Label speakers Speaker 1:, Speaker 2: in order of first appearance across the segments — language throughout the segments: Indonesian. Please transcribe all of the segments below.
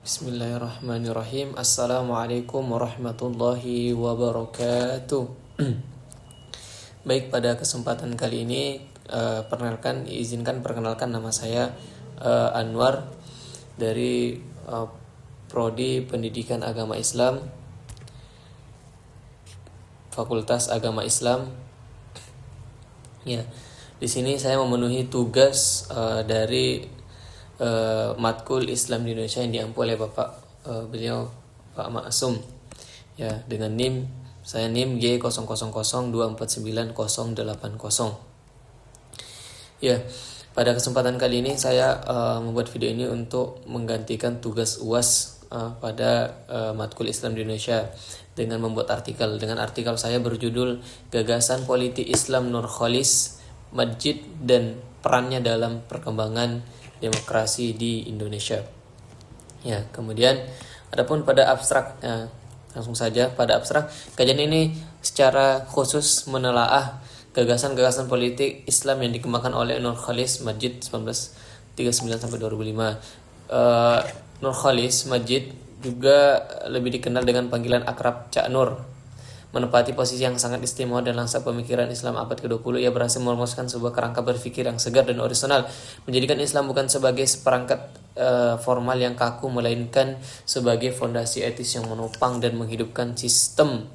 Speaker 1: Bismillahirrahmanirrahim. Assalamualaikum warahmatullahi wabarakatuh. Baik, pada kesempatan kali ini izinkan perkenalkan nama saya Anwar dari Prodi Pendidikan Agama Islam, Fakultas Agama Islam. Ya, di sini saya memenuhi tugas dari matkul Islam di Indonesia yang diampu oleh Bapak beliau Pak Maksum, ya, dengan NIM saya NIM G0002499080. Ya, pada kesempatan kali ini saya membuat video ini untuk menggantikan tugas UAS pada matkul Islam di Indonesia dengan membuat artikel. Dengan artikel saya berjudul Gagasan Politik Islam Nurcholish Madjid dan Perannya dalam Perkembangan Demokrasi di Indonesia. Ya, kemudian adapun pada abstrak, langsung saja pada abstrak, kajian ini secara khusus menelaah gagasan-gagasan politik Islam yang dikembangkan oleh Nurcholish Madjid 1939 sampai 2005. Nurcholish Madjid juga lebih dikenal dengan panggilan akrab Cak Nur, menempati posisi yang sangat istimewa dan langsa pemikiran Islam abad ke-20. Ia berhasil merumuskan sebuah kerangka berpikir yang segar dan orisinal, menjadikan Islam bukan sebagai seperangkat formal yang kaku, melainkan sebagai fondasi etis yang menopang dan menghidupkan sistem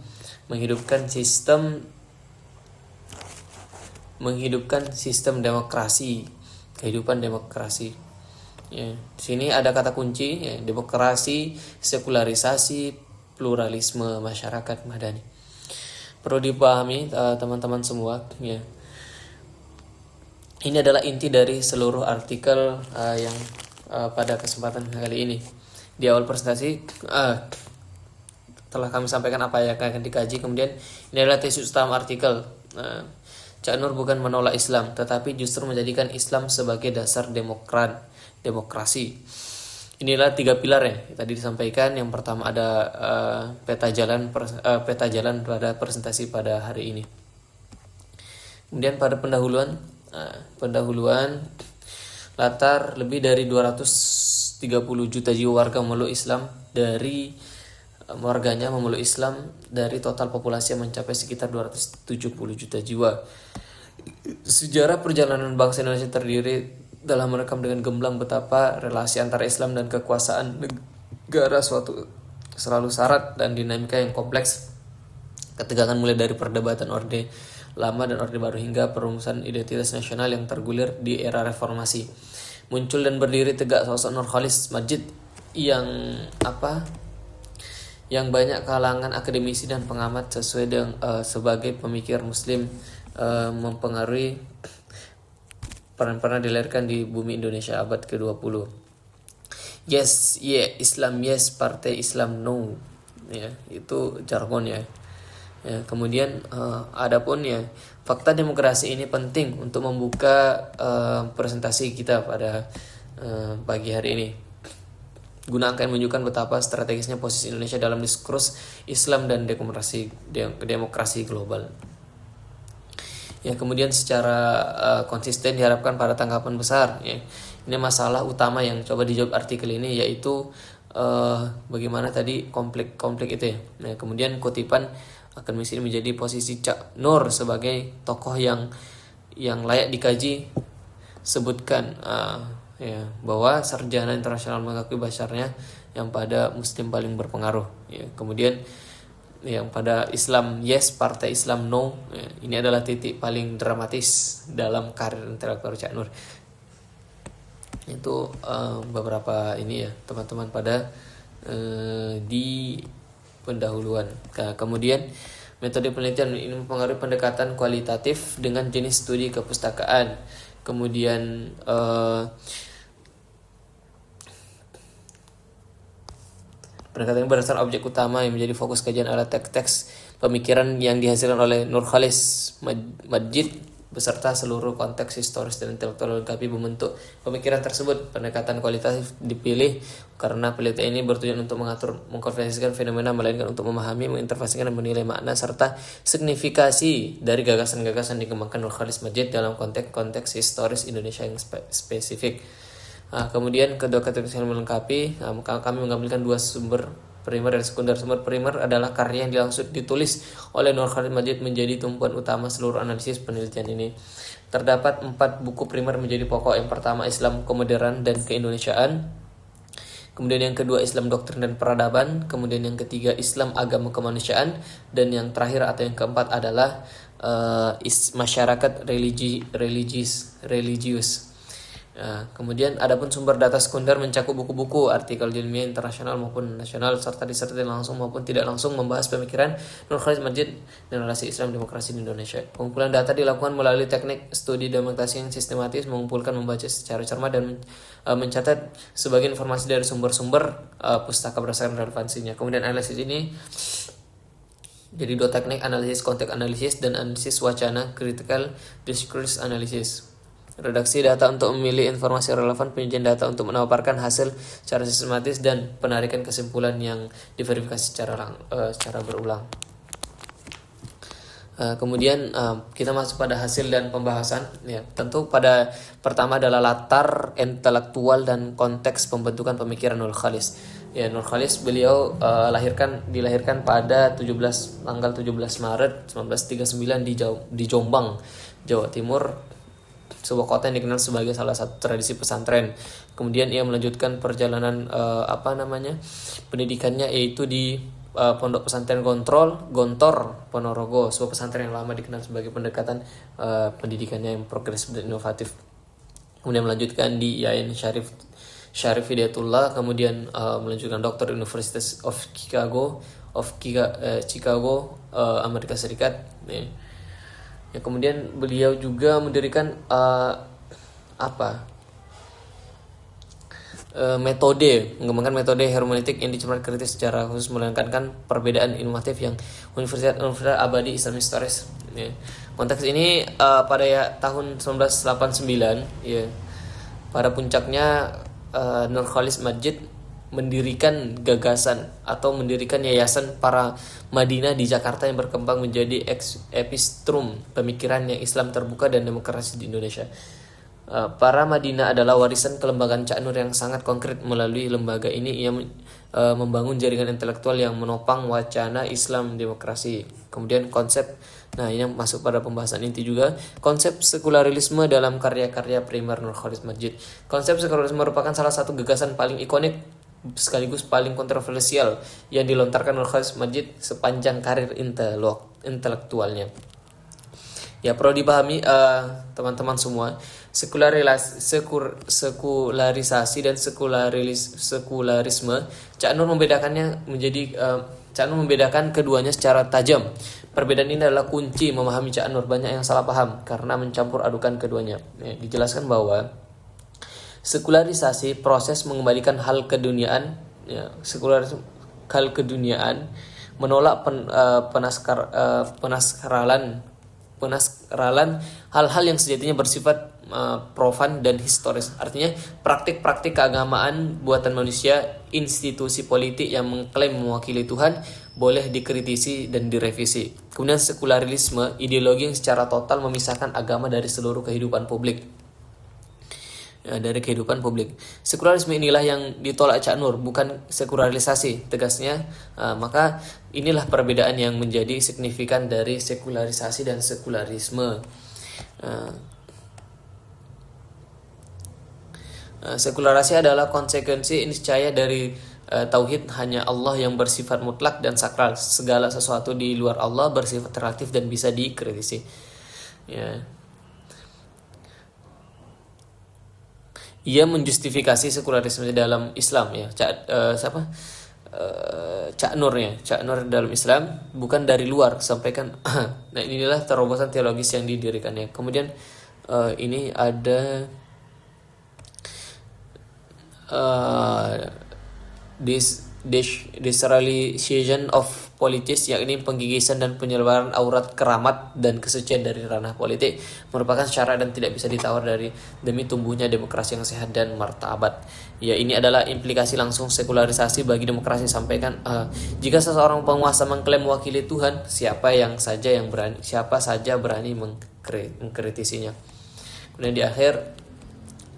Speaker 1: demokrasi, kehidupan demokrasi. Ya, di sini ada kata kunci, ya, demokrasi, sekularisasi, pluralisme masyarakat madani. Perlu dipahami teman-teman semua, ya. Ini adalah inti dari seluruh artikel yang pada kesempatan kali ini. Di awal presentasi telah kami sampaikan apa yang akan dikaji. Kemudian ini adalah tesis utama artikel. Cak Nur bukan menolak Islam, tetapi justru menjadikan Islam sebagai dasar demokrasi. Inilah 3 pilar ya tadi disampaikan. Yang pertama ada peta jalan pada presentasi pada hari ini. Kemudian pada pendahuluan latar lebih dari 230 juta jiwa warga memeluk Islam dari total populasi yang mencapai sekitar 270 juta jiwa. Sejarah perjalanan bangsa Indonesia terdiri dalam merekam dengan gamblang betapa relasi antara Islam dan kekuasaan negara selalu syarat dan dinamika yang kompleks. Ketegangan mulai dari perdebatan Orde Lama dan Orde Baru hingga perumusan identitas nasional yang tergulir di era reformasi. Muncul dan berdiri tegak sosok Nurcholish Madjid yang banyak kalangan akademisi dan pengamat sebagai pemikir Muslim mempengaruhi pernah dilahirkan di bumi Indonesia abad ke-20. Yes, yeah, Islam yes, partai Islam no. Ya, itu jargon ya. Ya, kemudian adapun ya, fakta demokrasi ini penting untuk membuka presentasi kita pada pagi hari ini. Guna akan menunjukkan betapa strategisnya posisi Indonesia dalam diskursus Islam dan demokrasi global. Ya, kemudian secara konsisten diharapkan pada tanggapan besar, ya. Ini masalah utama yang coba dijawab artikel ini, yaitu bagaimana tadi konflik itu ya. Nah, kemudian kutipan akademisi ini menjadi posisi Cak Nur sebagai tokoh yang layak dikaji. Sebutkan ya, bahwa sarjana internasional mengakui bahasanya yang pada Muslim paling berpengaruh, ya. Kemudian yang pada Islam yes, partai Islam no, ya, ini adalah titik paling dramatis dalam karir intelektual Cak Nur. Itu beberapa ini ya teman-teman pada di pendahuluan. Kemudian metode penelitian ini mempengaruhi pendekatan kualitatif dengan jenis studi kepustakaan. Kemudian pendekatan berdasarkan objek utama yang menjadi fokus kajian adalah teks-teks pemikiran yang dihasilkan oleh Nurcholish Madjid beserta seluruh konteks historis dan intelektual lengkapi membentuk pemikiran tersebut. Pendekatan kualitatif dipilih karena penelitian ini bertujuan untuk mengkonversikan fenomena, melainkan untuk memahami, menginterpretasikan dan menilai makna serta signifikasi dari gagasan-gagasan dikembangkan Nurcholish Madjid dalam konteks historis Indonesia yang spesifik. Kemudian kedua kategori yang melengkapi, kami mengambilkan dua sumber primer dan sekunder. Sumber primer adalah karya yang langsung ditulis oleh Nur Khalid Majid menjadi tumpuan utama seluruh analisis penelitian ini. Terdapat 4 buku primer menjadi pokok. Yang pertama Islam Kemodernan dan Keindonesiaan. Kemudian yang kedua Islam Doktrin dan Peradaban. Kemudian yang ketiga Islam Agama Kemanusiaan. Dan yang terakhir atau yang keempat adalah masyarakat religius. Kemudian adapun sumber data sekunder mencakup buku-buku, artikel ilmiah internasional maupun nasional, serta disertai langsung maupun tidak langsung membahas pemikiran Nur Khalid Majid dan relasi Islam demokrasi di Indonesia. Pengumpulan data dilakukan melalui teknik studi dokumentasi yang sistematis, mengumpulkan, membaca secara cermat dan mencatat sebagian informasi dari sumber-sumber pustaka berdasarkan relevansinya. Kemudian analisis ini jadi dua teknik, analisis konteks analisis dan analisis wacana critical discourse analysis. Redaksi data untuk memilih informasi relevan, penyajian data untuk memaparkan hasil secara sistematis, dan penarikan kesimpulan yang diverifikasi secara berulang. Kemudian kita masuk pada hasil dan pembahasan. Ya, tentu pada pertama adalah latar intelektual dan konteks pembentukan pemikiran Nur Khalid. Ya, Nur Khalid beliau dilahirkan pada tanggal 17 Maret 1939 di Jombang, Jawa Timur, sebuah kota yang dikenal sebagai salah satu tradisi pesantren. Kemudian ia melanjutkan perjalanan pendidikannya yaitu di Pondok Pesantren Gontor Ponorogo, sebuah pesantren yang lama dikenal sebagai pendekatan pendidikannya yang progresif dan inovatif. Kemudian melanjutkan di Yain Syarif Hidayatullah, kemudian melanjutkan doktor University of Chicago, Amerika Serikat. Ya, kemudian beliau juga mendirikan mengembangkan metode hermeneutik yang dicermati kritis secara khusus, menekankan perbedaan inovatif yang Universitas Abadi Islam Historis. Ya. Konteks ini pada tahun 1989, ya, pada puncaknya Nur Khalid Majid mendirikan yayasan para Madinah di Jakarta yang berkembang menjadi epicentrum pemikiran yang Islam terbuka dan demokrasi di Indonesia. Para Madinah adalah warisan kelembagaan Cak Nur yang sangat konkret. Melalui lembaga ini ia membangun jaringan intelektual yang menopang wacana Islam demokrasi. Kemudian ini masuk pada pembahasan inti juga, konsep sekularisme dalam karya-karya primer Nur Khalid Majid. Konsep sekularisme merupakan salah satu gagasan paling ikonik sekaligus paling kontroversial yang dilontarkan Nur Khalid Majid sepanjang karir intelektualnya. Ya, perlu dipahami teman-teman semua, sekularisasi dan sekularisme, Cak Nur membedakan keduanya secara tajam. Perbedaan ini adalah kunci memahami Cak Nur. Banyak yang salah paham karena mencampur adukan keduanya. Ya, dijelaskan bahwa sekularisasi proses mengembalikan hal keduniaan, menolak penaskaralan hal-hal yang sejatinya bersifat profan dan historis. Artinya praktik-praktik keagamaan buatan manusia, institusi politik yang mengklaim mewakili Tuhan boleh dikritisi dan direvisi. Kemudian sekularisme, ideologi yang secara total memisahkan agama dari seluruh kehidupan publik. Sekularisme inilah yang ditolak Cak Nur, bukan sekularisasi tegasnya. Maka inilah perbedaan yang menjadi signifikan dari sekularisasi dan sekularisme. Sekularisasi adalah konsekuensi niscaya dari tauhid, hanya Allah yang bersifat mutlak dan sakral. Segala sesuatu di luar Allah bersifat relatif dan bisa dikritisi. Ya. Ia menjustifikasi sekularisme dalam Islam, ya. Cak Nur dalam Islam bukan dari luar, sampaikan. Nah, inilah terobosan teologis yang didirikannya. Kemudian ini ada deserialization of politics, yakni penggigisan dan penyebaran aurat keramat dan kesucian dari ranah politik, merupakan syarat dan tidak bisa ditawar demi tumbuhnya demokrasi yang sehat dan martabat. Ya, ini adalah implikasi langsung sekularisasi bagi demokrasi. Sampaikan jika seseorang penguasa mengklaim mewakili Tuhan, siapa saja berani mengkritisinya. Kemudian di akhir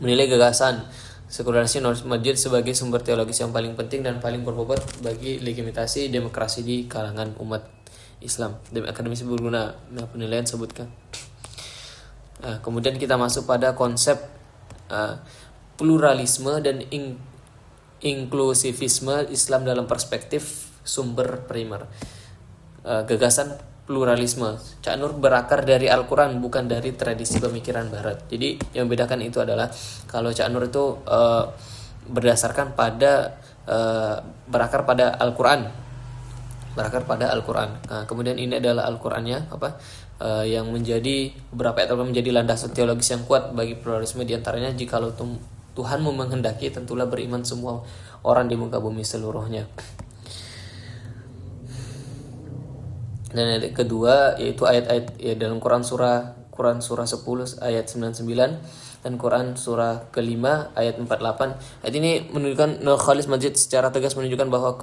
Speaker 1: menilai gagasan sekularisasi Nurul Majid sebagai sumber teologis yang paling penting dan paling berbobot bagi legitimasi demokrasi di kalangan umat Islam. Akademisi berguna. Nah, penilaian sebutkan. Kemudian kita masuk pada konsep pluralisme dan inklusivisme Islam dalam perspektif sumber primer. Gagasan pluralisme Cak Nur berakar dari Al-Quran, bukan dari tradisi pemikiran Barat. Jadi yang membedakan itu adalah kalau Cak Nur itu berdasarkan pada berakar pada Al-Quran, Nah, kemudian ini adalah Al-Qurannya yang menjadi beberapa ayat menjadi landasan teologis yang kuat bagi pluralisme. Diantaranya, jikalau Tuhanmu menghendaki, tentulah beriman semua orang di muka bumi seluruhnya. Dan ayat kedua yaitu ayat-ayat dalam Quran surah 10 ayat 99 dan Quran surah kelima ayat 48. Ayat ini menunjukkan Khalis Majid secara tegas menunjukkan bahwa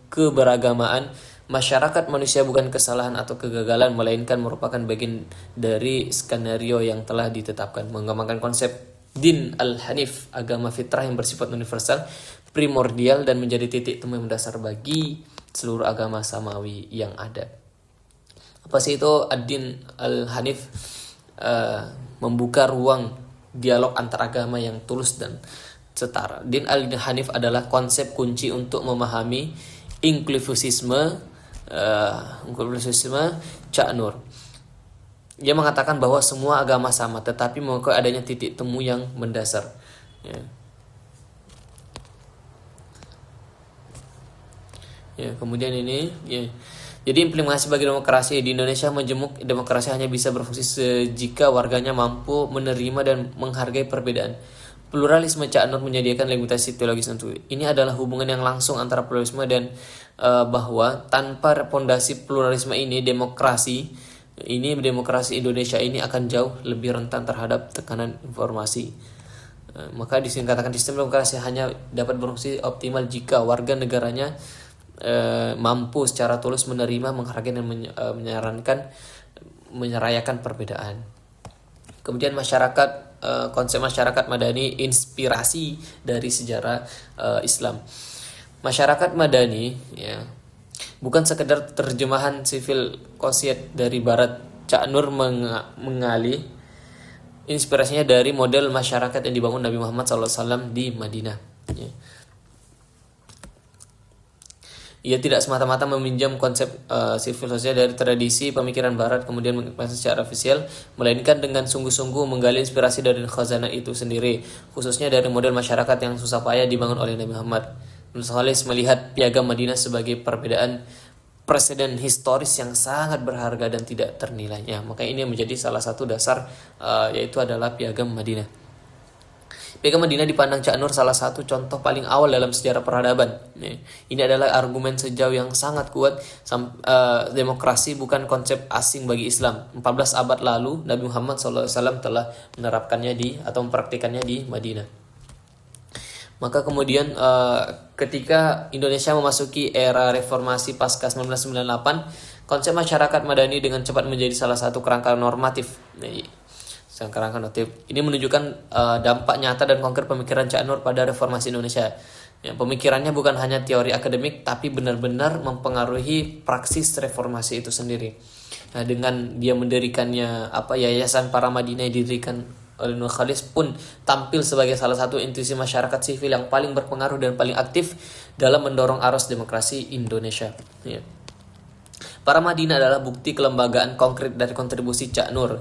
Speaker 1: keberagamaan masyarakat manusia bukan kesalahan atau kegagalan, melainkan merupakan bagian dari skenario yang telah ditetapkan. Mengembangkan konsep din al-hanif, agama fitrah yang bersifat universal, primordial dan menjadi titik temu yang mendasar bagi seluruh agama samawi yang ada. Apa sih itu ad-din al-hanif? Membuka ruang dialog antar agama yang tulus dan setara. Din al-hanif adalah konsep kunci untuk memahami inklusisme Cak Nur. Dia mengatakan bahwa semua agama sama, tetapi mengakui adanya titik temu yang mendasar. Kemudian ini jadi implementasi bagi demokrasi di Indonesia menjemuk demokrasi hanya bisa berfungsi jika warganya mampu menerima dan menghargai perbedaan. Pluralisme Cak Nur menyediakan legitimasi teologis tentu. Ini adalah hubungan yang langsung antara pluralisme dan bahwa tanpa pondasi pluralisme ini demokrasi Indonesia ini akan jauh lebih rentan terhadap tekanan informasi. Maka disingkatkan sistem demokrasi hanya dapat berfungsi optimal jika warga negaranya mampu secara tulus menerima, menghargai dan menyerayakan perbedaan. Kemudian konsep masyarakat madani inspirasi dari sejarah Islam. Masyarakat madani bukan sekedar terjemahan sivil kosiat dari Barat. Cak Nur mengalih inspirasinya dari model masyarakat yang dibangun Nabi Muhammad SAW di Madinah. Ia tidak semata-mata meminjam konsep sivil sosial dari tradisi pemikiran Barat kemudian mengimplementasikan secara ofisial, melainkan dengan sungguh-sungguh menggali inspirasi dari khazanah itu sendiri, khususnya dari model masyarakat yang susah payah dibangun oleh Nabi Muhammad. Ibnu Khalis melihat Piagam Madinah sebagai perbedaan presiden historis yang sangat berharga dan tidak ternilainya. Maka ini menjadi salah satu dasar yaitu adalah Piagam Madinah. Piagam Madinah dipandang Cak Nur salah satu contoh paling awal dalam sejarah peradaban. Ini adalah argumen sejauh yang sangat kuat. Demokrasi bukan konsep asing bagi Islam. 14 abad lalu Nabi Muhammad SAW telah menerapkannya atau mempraktikannya di Madinah. Maka kemudian ketika Indonesia memasuki era reformasi pasca 1998, konsep masyarakat madani dengan cepat menjadi salah satu kerangka normatif. Ini menunjukkan dampak nyata dan konkret pemikiran Cak Nur pada reformasi Indonesia. Pemikirannya bukan hanya teori akademik, tapi benar-benar mempengaruhi praksis reformasi itu sendiri. Nah, dengan dia mendirikannya Yayasan Para Madinah yang didirikan oleh Nur Khalis pun tampil sebagai salah satu institusi masyarakat sivil yang paling berpengaruh dan paling aktif dalam mendorong arus demokrasi Indonesia. Para Madinah adalah bukti kelembagaan konkret dari kontribusi Cak Nur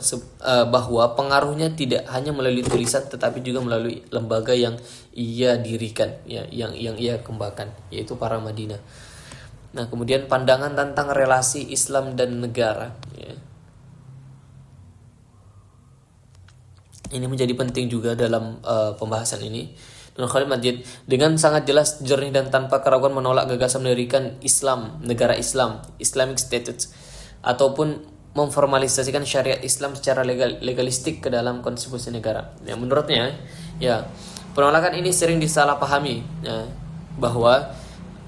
Speaker 1: bahwa pengaruhnya tidak hanya melalui tulisan tetapi juga melalui lembaga yang ia dirikan, yang ia kembangkan, yaitu Para Madinah. Nah, kemudian pandangan tentang relasi Islam dan negara. Ini menjadi penting juga dalam pembahasan ini. Nur Khalid Majid dengan sangat jelas, jernih dan tanpa keraguan menolak gagasan mendirikan Islam, negara Islam, Islamic States, ataupun memformalisasikan syariat Islam secara legalistik ke dalam konstitusi negara. Menurutnya, penolakan ini sering disalahpahami bahwa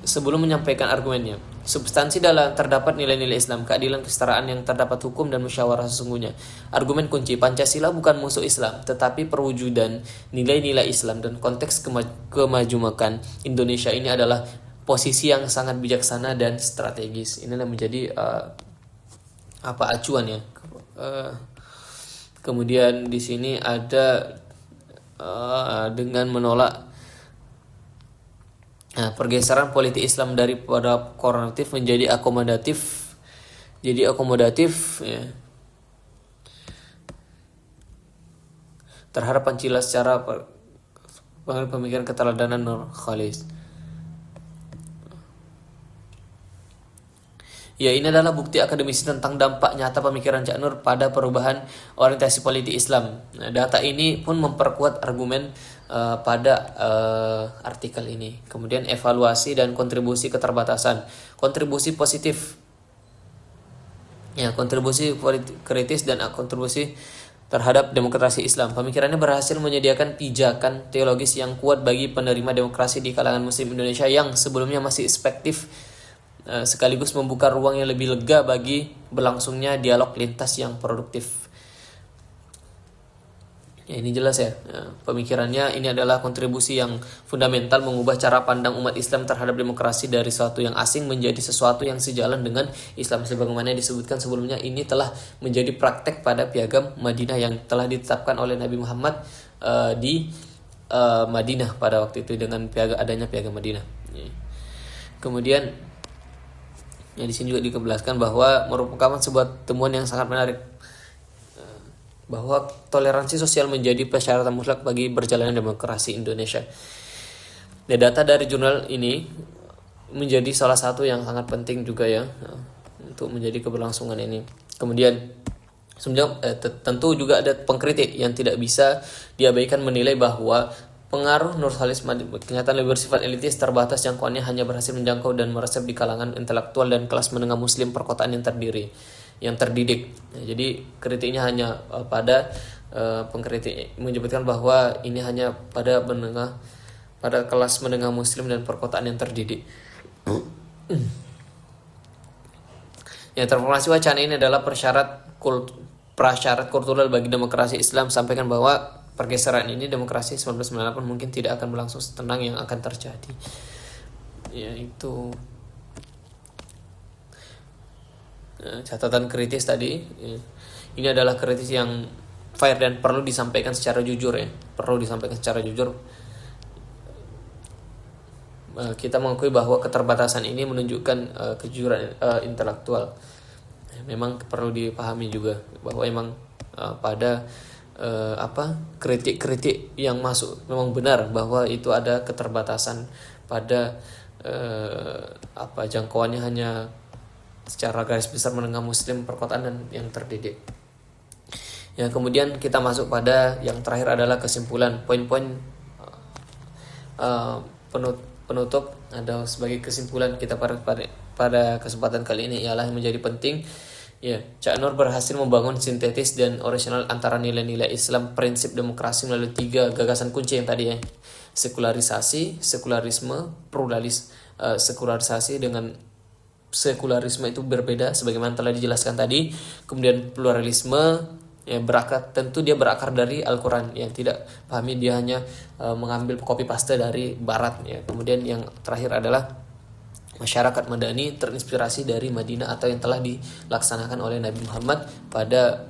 Speaker 1: sebelum menyampaikan argumennya, substansi dalam terdapat nilai-nilai Islam, keadilan, kesetaraan yang terdapat hukum dan musyawarah sesungguhnya. Argumen kunci, Pancasila bukan musuh Islam, tetapi perwujudan nilai-nilai Islam dan konteks kemajumakan Indonesia ini adalah posisi yang sangat bijaksana dan strategis. Inilah menjadi acuan ya. Kemudian di sini ada dengan menolak pergeseran politik Islam daripada koordinatif menjadi akomodatif. Jadi akomodatif ya, terhadap Pancasila secara pemikiran keteladanan Nur Khalis. Ya, ini adalah bukti akademis tentang dampak nyata pemikiran Cak Nur pada perubahan orientasi politik Islam. Nah, data ini pun memperkuat argumen pada artikel ini. Kemudian evaluasi dan kontribusi keterbatasan. Kontribusi positif. Ya, kontribusi kritis dan kontribusi terhadap demokrasi Islam. Pemikirannya berhasil menyediakan pijakan teologis yang kuat bagi penerima demokrasi di kalangan Muslim Indonesia yang sebelumnya masih spektif, sekaligus membuka ruang yang lebih lega bagi berlangsungnya dialog lintas yang produktif. Ya, ini jelas ya. Pemikirannya ini adalah kontribusi yang fundamental mengubah cara pandang umat Islam terhadap demokrasi dari sesuatu yang asing menjadi sesuatu yang sejalan dengan Islam. Sebagaimana disebutkan sebelumnya, ini telah menjadi praktek pada Piagam Madinah yang telah ditetapkan oleh Nabi Muhammad di Madinah pada waktu itu dengan adanya Piagam Madinah. Kemudian di sini juga dikejelaskan bahwa merupakan sebuah temuan yang sangat menarik, bahwa toleransi sosial menjadi persyaratan mutlak bagi berjalannya demokrasi Indonesia. Data dari jurnal ini menjadi salah satu yang sangat penting juga ya untuk menjadi keberlangsungan ini. Kemudian tentu juga ada pengkritik yang tidak bisa diabaikan menilai bahwa pengaruh Nurholis kenyataan lebih bersifat elitis, terbatas, jangkauannya hanya berhasil menjangkau dan meresap di kalangan intelektual dan kelas menengah Muslim perkotaan yang terdidik. Jadi kritiknya hanya pada pengkritik menyebutkan bahwa ini hanya pada kelas menengah Muslim dan perkotaan yang terdidik. Yang transformasi wacana ini adalah prasyarat kultural bagi demokrasi Islam. Sampaikan bahwa pergeseran ini demokrasi 1998 mungkin tidak akan berlangsung setenang yang akan terjadi. Ya, itu catatan kritis tadi. Ini adalah kritis yang fair dan perlu disampaikan secara jujur ya. Kita mengakui bahwa keterbatasan ini menunjukkan kejujuran intelektual. Memang perlu dipahami juga bahwa memang pada kritik-kritik yang masuk memang benar bahwa itu ada keterbatasan pada jangkauannya hanya secara garis besar menengah Muslim perkotaan dan yang terdidik. Ya, kemudian kita masuk pada yang terakhir adalah kesimpulan. Poin-poin penutup ada sebagai kesimpulan kita pada kesempatan kali ini ialah yang menjadi penting. Ya, Cak Nur berhasil membangun sintetis dan orisinal antara nilai-nilai Islam, prinsip demokrasi melalui 3 gagasan kunci yang tadi ya. Sekularisme, sekularisasi dengan sekularisme itu berbeda sebagaimana telah dijelaskan tadi. Kemudian pluralisme ya tentu dia berakar dari Al-Qur'an, yang tidak pahami dia hanya mengambil copy paste dari barat ya. Kemudian yang terakhir adalah masyarakat Madani terinspirasi dari Madinah atau yang telah dilaksanakan oleh Nabi Muhammad pada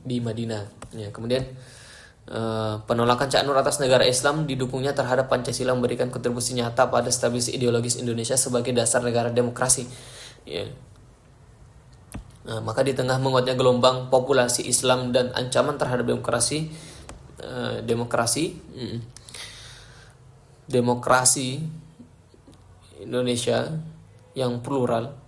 Speaker 1: di Madinah. Ya, kemudian penolakan Cak Nur atas negara Islam didukungnya terhadap Pancasila memberikan kontribusi nyata pada stabilitas ideologis Indonesia sebagai dasar negara demokrasi. Ya. Maka di tengah menguatnya gelombang populasi Islam dan ancaman terhadap demokrasi Indonesia yang plural.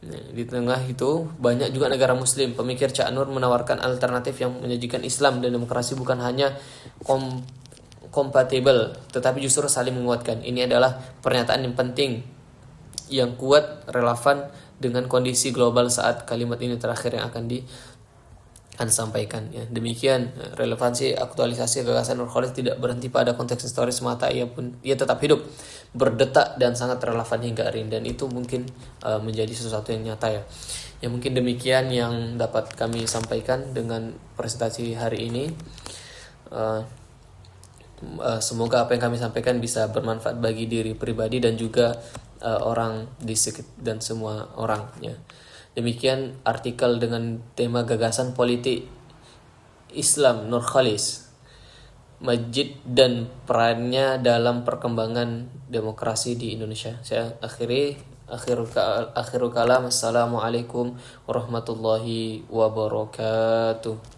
Speaker 1: Di tengah itu banyak juga negara Muslim. Pemikir Cak Nur menawarkan alternatif yang menyajikan Islam dan demokrasi bukan hanya kompatibel, tetapi justru saling menguatkan. Ini adalah pernyataan yang penting, yang kuat, relevan dengan kondisi global saat kalimat ini terakhir yang akan disampaikan. Ya, demikian relevansi aktualisasi gagasan Nur Khalis tidak berhenti pada konteks historis semata, ia tetap hidup berdetak dan sangat relevan hingga hari ini, dan itu mungkin menjadi sesuatu yang nyata ya. Ya mungkin demikian yang dapat kami sampaikan dengan presentasi hari ini. Semoga apa yang kami sampaikan bisa bermanfaat bagi diri pribadi dan juga orang di sekitar dan semua orang ya. Demikian artikel dengan tema gagasan politik Islam Nurkhalis, Masjid dan perannya dalam perkembangan demokrasi di Indonesia. Saya akhirul kalam. Assalamualaikum warahmatullahi wabarakatuh.